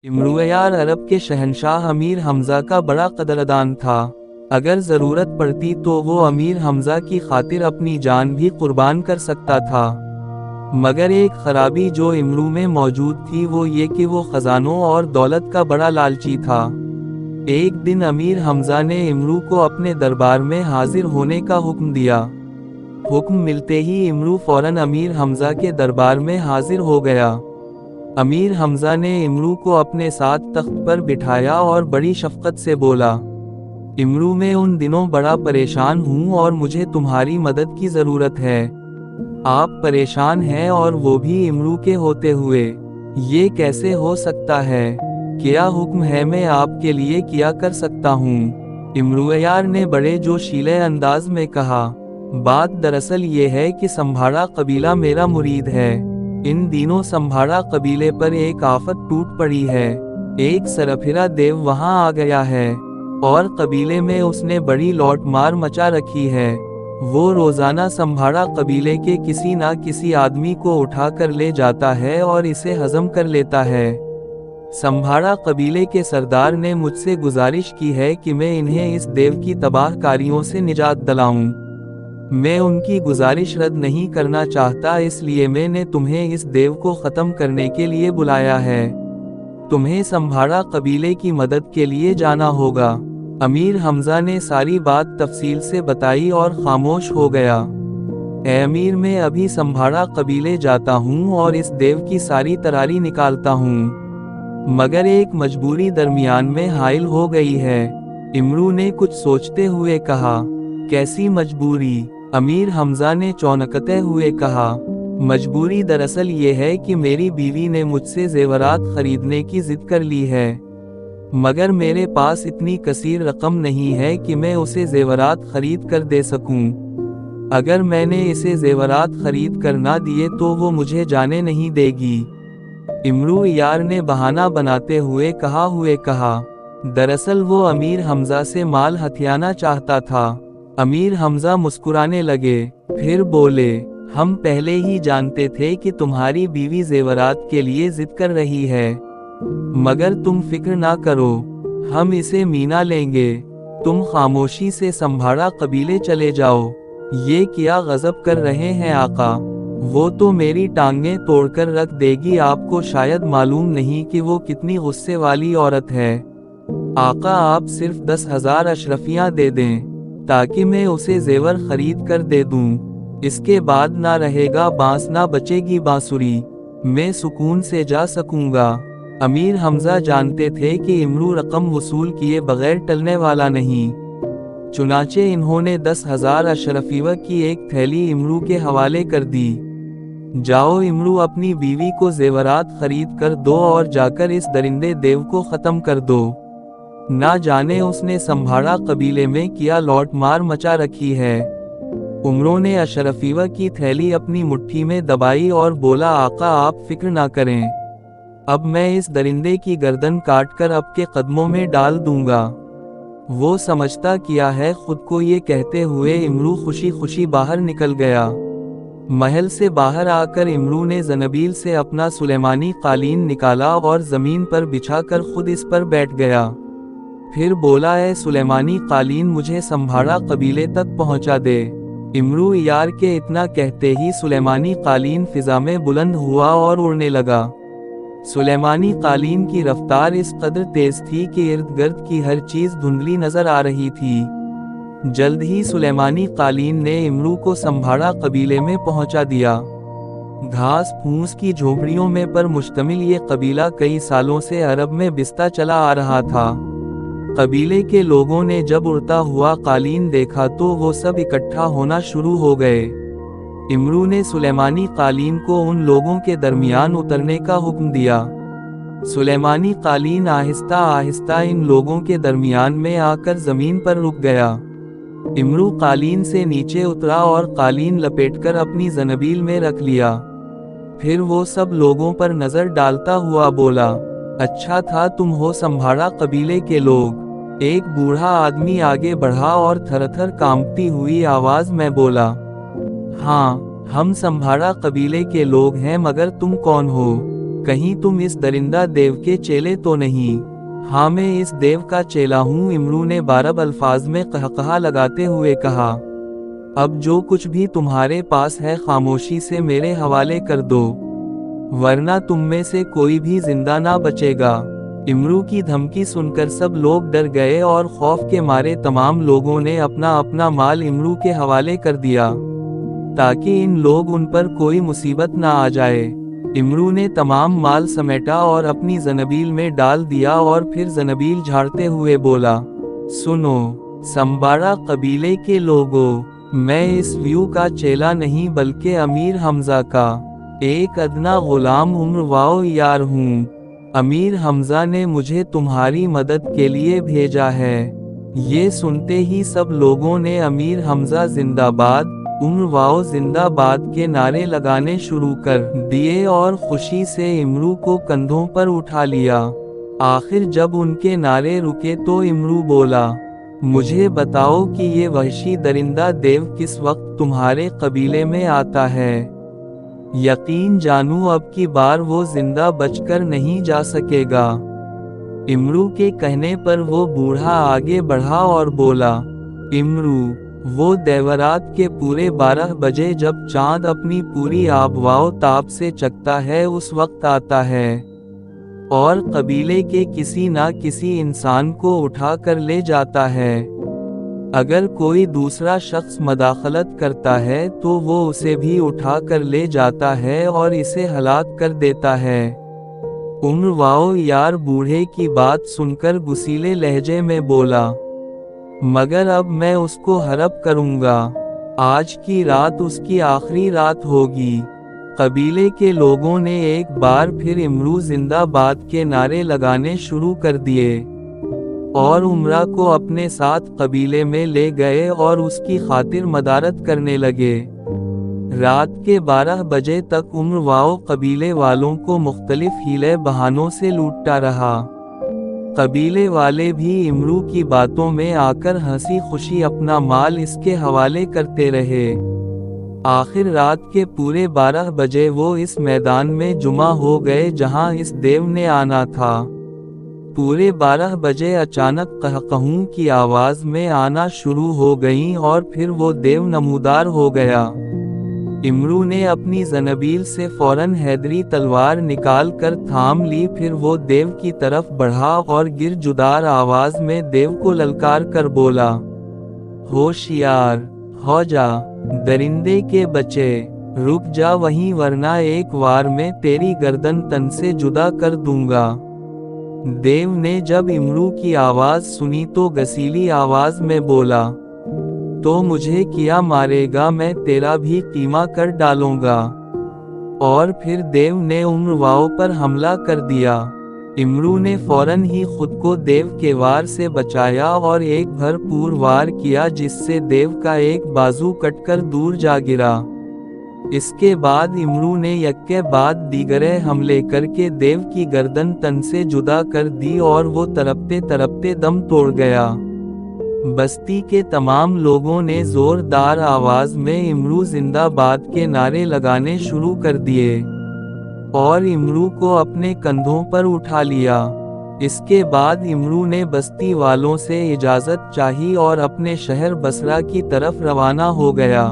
इम्रुयार अरब के शहंशाह अमीर हमजा का बड़ा कदरदान था। अगर ज़रूरत पड़ती तो वो अमीर हमजा की खातिर अपनी जान भी कुर्बान कर सकता था। मगर एक खराबी जो इमरू में मौजूद थी वो ये कि वो खजानों और दौलत का बड़ा लालची था। एक दिन अमीर हमजा ने इमरू को अपने दरबार में हाजिर होने का हुक्म दिया। हुक्म मिलते ही इमरू फौरन अमीर हमजा के दरबार में हाजिर हो गया। अमीर हमजा ने इमरू को अपने साथ तख्त पर बिठाया और बड़ी शफकत से बोला, इमरू मैं उन दिनों बड़ा परेशान हूँ और मुझे तुम्हारी मदद की ज़रूरत है। आप परेशान हैं और वो भी इमरू के होते हुए, ये कैसे हो सकता है? क्या हुक्म है मैं आपके लिए क्या कर सकता हूँ? इमरुयार ने बड़े जोशीले अंदाज में कहा, बात दरअसल ये है कि संभाड़ा कबीला मेरा मुरीद है। इन दिनों संभाड़ा कबीले पर एक आफत टूट पड़ी है। एक सरफिरा देव वहां आ गया है और कबीले में उसने बड़ी लौट मार मचा रखी है। वो रोजाना संभाड़ा कबीले के किसी ना किसी आदमी को उठा कर ले जाता है और इसे हजम कर लेता है। संभाड़ा कबीले के सरदार ने मुझसे गुजारिश की है कि मैं इन्हें इस देव की तबाहकारियों से निजात दिलाऊं। मैं उनकी गुजारिश रद्द नहीं करना चाहता, इसलिए मैंने तुम्हें इस देव को ख़त्म करने के लिए बुलाया है। तुम्हें संभाड़ा कबीले की मदद के लिए जाना होगा। अमीर हमजा ने सारी बात तफसील से बताई और खामोश हो गया। ए अमीर, मैं अभी संभाड़ा कबीले जाता हूँ और इस देव की सारी तरारी निकालता हूँ। मगर एक मजबूरी दरमियान में हाइल हो गई है। इमरू ने कुछ सोचते हुए कहा, कैसी मजबूरी? अमीर हमजा ने चौंकते हुए कहा, मजबूरी दरअसल ये है कि मेरी बीवी ने मुझसे जेवरात खरीदने की जिद कर ली है। मगर मेरे पास इतनी कसीर रकम नहीं है कि मैं उसे जेवरात खरीद कर दे सकूं। अगर मैंने इसे जेवरात खरीद कर ना दिए तो वो मुझे जाने नहीं देगी। इमरू यार ने बहाना बनाते हुए कहा, दरअसल वो अमीर हमजा से माल हथियाना चाहता था। अमीर हमजा मुस्कुराने लगे, फिर बोले, हम पहले ही जानते थे कि तुम्हारी बीवी जेवरात के लिए जिद कर रही है। मगर तुम फिक्र ना करो, हम इसे मीना लेंगे। तुम खामोशी से संभाड़ा कबीले चले जाओ। ये क्या गजब कर रहे हैं आका? वो तो मेरी टांगें तोड़कर रख देगी। आपको शायद मालूम नहीं कि वो कितनी गुस्से वाली औरत है। आका, आप सिर्फ 10,000 अशरफियाँ दे दें ताकि मैं उसे जेवर खरीद कर दे दूं। इसके बाद ना रहेगा बांस ना बचेगी बांसुरी। मैं सुकून से जा सकूंगा। अमीर हमजा जानते थे कि इमरू रकम वसूल किए बगैर टलने वाला नहीं। चुनाचे इन्होंने 10,000 अशरफिया की एक थैली इमरू के हवाले कर दी। जाओ इमरू, अपनी बीवी को जेवरात खरीद कर दो और जाकर इस दरिंदे देव को ख़त्म कर दो। ना जाने उसने संभाड़ा कबीले में क्या लौट मार मचा रखी है। उमरों ने अशरफिया की थैली अपनी मुट्ठी में दबाई और बोला, आका आप फिक्र ना करें। अब मैं इस दरिंदे की गर्दन काट कर आपके कदमों में डाल दूंगा। वो समझता किया है खुद को। ये कहते हुए इमरू खुशी खुशी बाहर निकल गया। महल से बाहर आकर इमरू ने ज़नबील से अपना सुलेमानी कालीन निकाला और ज़मीन पर बिछाकर खुद इस पर बैठ गया। फिर बोला, ए सुलेमानी कालीन, मुझे संभाड़ा कबीले तक पहुंचा दे। इमरू यार के इतना कहते ही सुलेमानी कालीन फिजा में बुलंद हुआ और उड़ने लगा। सुलेमानी कालीन की रफ्तार इस कदर तेज थी कि इर्द गिर्द की हर चीज धुंधली नजर आ रही थी। जल्द ही सुलेमानी कालीन ने इमरू को संभाड़ा कबीले में पहुंचा दिया। घास फूस की झोपड़ियों में पर मुश्तमिल ये कबीला कई सालों से अरब में बिस्ता चला आ रहा था। कबीले के लोगों ने जब उड़ता हुआ कालीन देखा तो वो सब इकट्ठा होना शुरू हो गए। इमरू ने सुलेमानी कालीन को उन लोगों के दरमियान उतरने का हुक्म दिया। सुलेमानी कालीन आहिस्ता आहिस्ता इन लोगों के दरमियान में आकर जमीन पर रुक गया। इमरू कालीन से नीचे उतरा और कालीन लपेटकर अपनी ज़नबील में रख लिया। फिर वो सब लोगों पर नजर डालता हुआ बोला, अच्छा था तुम हो संभाड़ा कबीले के लोग। एक बूढ़ा आदमी आगे बढ़ा और थरथर कांपती हुई आवाज में बोला, हाँ हम संभाड़ा कबीले के लोग हैं, मगर तुम कौन हो? कहीं तुम इस दरिंदा देव के चेले तो नहीं? हाँ, मैं इस देव का चेला हूँ, इमरू ने बारब अल्फाज में कहकहा लगाते हुए कहा। अब जो कुछ भी तुम्हारे पास है खामोशी से मेरे हवाले कर दो, वरना तुम में से कोई भी जिंदा ना बचेगा। इमरू की धमकी सुनकर सब लोग डर गए और खौफ के मारे तमाम लोगों ने अपना अपना माल इमरू के हवाले कर दिया, ताकि इन लोग उन पर कोई मुसीबत ना आ जाए। इमरू ने तमाम माल समेटा और अपनी ज़नबील में डाल दिया और फिर ज़नबील झाड़ते हुए बोला, सुनो संबारा कबीले के लोगों, मैं इस व्यू का चेला नहीं बल्कि अमीर हमजा का एक अदना गुलाम उम्र वाओ यार हूँ। अमीर हमजा ने मुझे तुम्हारी मदद के लिए भेजा है। ये सुनते ही सब लोगों ने अमीर हमजा जिंदाबाद, उम्र वाओ जिंदाबाद के नारे लगाने शुरू कर दिए और खुशी से इमरू को कंधों पर उठा लिया। आखिर जब उनके नारे रुके तो इमरू बोला, मुझे बताओ कि ये वहशी दरिंदा देव किस वक्त तुम्हारे कबीले में आता है। यकीन जानूं अब की बार वो जिंदा बचकर नहीं जा सकेगा। इमरू के कहने पर वो बूढ़ा आगे बढ़ा और बोला, इमरू, वो देवरात के पूरे 12 बजे जब चांद अपनी पूरी आबवाओ ताप से चकता है उस वक्त आता है और कबीले के किसी ना किसी इंसान को उठा कर ले जाता है। अगर कोई दूसरा शख्स मदाखलत करता है तो वो उसे भी उठा कर ले जाता है और इसे हलाक कर देता है। उम्र वाओ यार बूढ़े की बात सुनकर गुस्सीले लहजे में बोला, मगर अब मैं उसको हरप करूंगा। आज की रात उसकी आखिरी रात होगी। कबीले के लोगों ने एक बार फिर इमरू जिंदाबाद के नारे लगाने शुरू कर दिए और उमरा को अपने साथ कबीले में ले गए और उसकी खातिर मदारत करने लगे। रात के 12 बजे तक उम्र वाओ कबीले वालों को मुख्तलिफ हीले बहानों से लूटता रहा। कबीले वाले भी इमरू की बातों में आकर हंसी खुशी अपना माल इसके हवाले करते रहे। आखिर रात के पूरे 12 बजे वो इस मैदान में जुमा हो गए जहां इस देव ने आना था। पूरे 12 बजे अचानक कहकहूं की आवाज में आना शुरू हो गईं और फिर वो देव नमूदार हो गया। इमरू ने अपनी ज़नबील से फौरन हैदरी तलवार निकाल कर थाम ली, फिर वो देव की तरफ बढ़ा और गिरजुदार आवाज में देव को ललकार कर बोला, होशियार हो जा दरिंदे के बच्चे, रुक जा वहीं वरना एक वार में तेरी गर्दन तन से जुदा कर दूंगा। देव ने जब इमरू की आवाज सुनी तो गसीली आवाज में बोला, तो मुझे किया मारेगा, मैं तेरा भी कीमा कर डालूंगा। और फिर देव ने उम्र वाओ पर हमला कर दिया। इमरू ने फौरन ही खुद को देव के वार से बचाया और एक भरपूर वार किया जिससे देव का एक बाजू कटकर दूर जा गिरा। इसके बाद इमरू ने यक्के बाद दीगरे हमले करके देव की गर्दन तन से जुदा कर दी और वो तड़पते तड़पते दम तोड़ गया। बस्ती के तमाम लोगों ने जोरदार आवाज में इमरू जिंदाबाद के नारे लगाने शुरू कर दिए और इमरू को अपने कंधों पर उठा लिया। इसके बाद इमरू ने बस्ती वालों से इजाजत चाही और अपने शहर बसरा की तरफ रवाना हो गया।